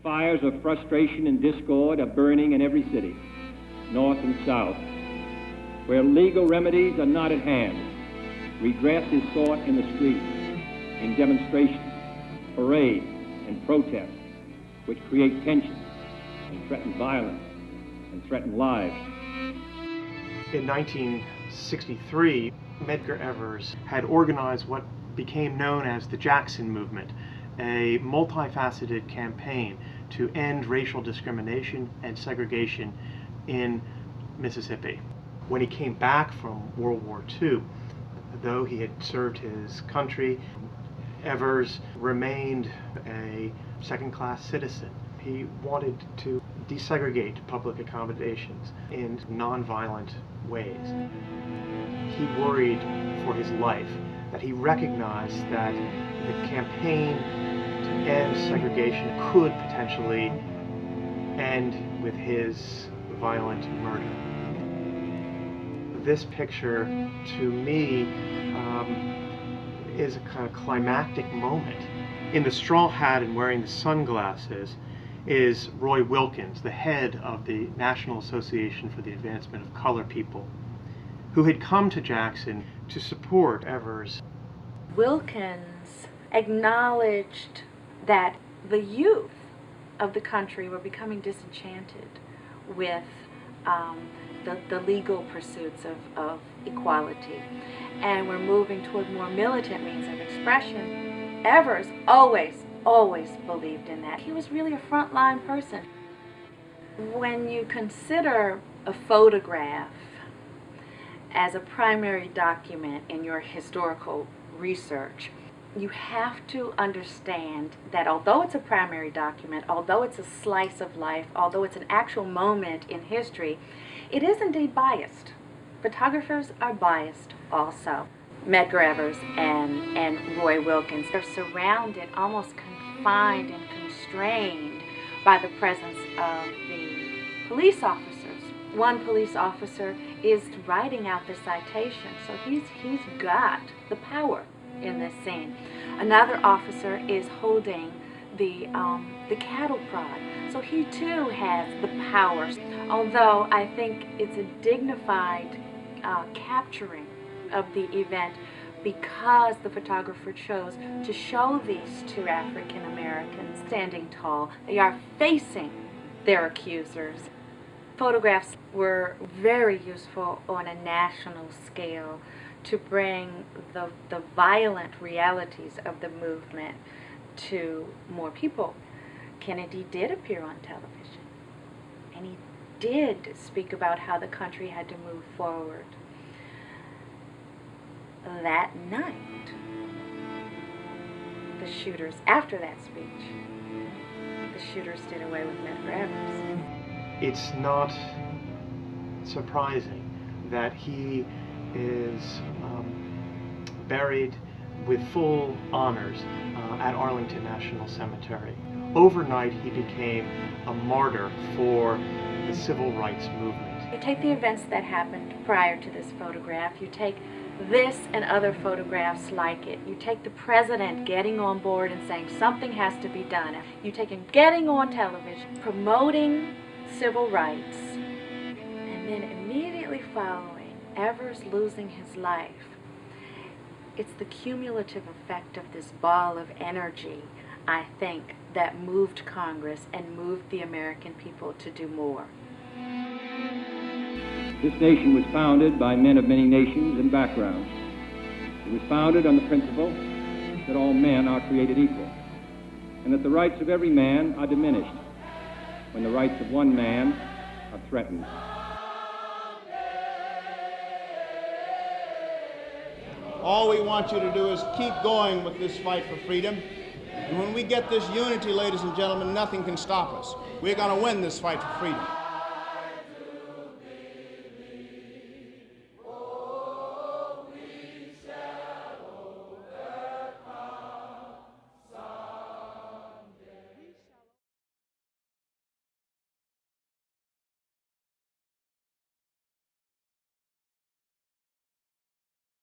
fires of frustration and discord are burning in every city, north and south. Where legal remedies are not at hand, redress is sought in the streets, in demonstrations, parades, and protests, which create tension and threaten violence and threaten lives. In 1963, Medgar Evers had organized what became known as the Jackson Movement, a multifaceted campaign to end racial discrimination and segregation in Mississippi. When he came back from World War II, though he had served his country, Evers remained a second-class citizen. He wanted to desegregate public accommodations in nonviolent ways. He worried for his life, that he recognized that the campaign to end segregation could potentially end with his violent murder. This picture, to me, is a kind of climactic moment. In the straw hat and wearing the sunglasses is Roy Wilkins, the head of the National Association for the Advancement of Colored People, who had come to Jackson to support Evers. Wilkins acknowledged that the youth of the country were becoming disenchanted with the legal pursuits of equality, and we're moving toward more militant means of expression. Evers always believed in that. He was really a frontline person. When you consider a photograph as a primary document in your historical research, you have to understand that although it's a primary document, although it's a slice of life, although it's an actual moment in history, it is indeed biased. Photographers are biased also. Medgar Evers and Roy Wilkins are surrounded, almost confined and constrained by the presence of the police officers. One police officer is writing out the citation, so he's got the power in this scene. Another officer is holding the cattle prod, so he too has the power. Although I think it's a dignified capturing of the event, because the photographer chose to show these two African Americans standing tall. They are facing their accusers. Photographs were very useful on a national scale to bring the violent realities of the movement to more people. Kennedy did appear on television, and he did speak about how the country had to move forward. That night, the shooters, after that speech, the shooters did away with Medgar Evers. It's not surprising that he is buried with full honors at Arlington National Cemetery. Overnight, he became a martyr for the civil rights movement. You take the events that happened prior to this photograph, you take this and other photographs like it. You take the president getting on board and saying something has to be done. You take him getting on television, promoting civil rights, and then immediately following, Evers losing his life. It's the cumulative effect of this ball of energy, I think, that moved Congress and moved the American people to do more. This nation was founded by men of many nations and backgrounds. It was founded on the principle that all men are created equal, and that the rights of every man are diminished when the rights of one man are threatened. All we want you to do is keep going with this fight for freedom. And when we get this unity, ladies and gentlemen, nothing can stop us. We're going to win this fight for freedom.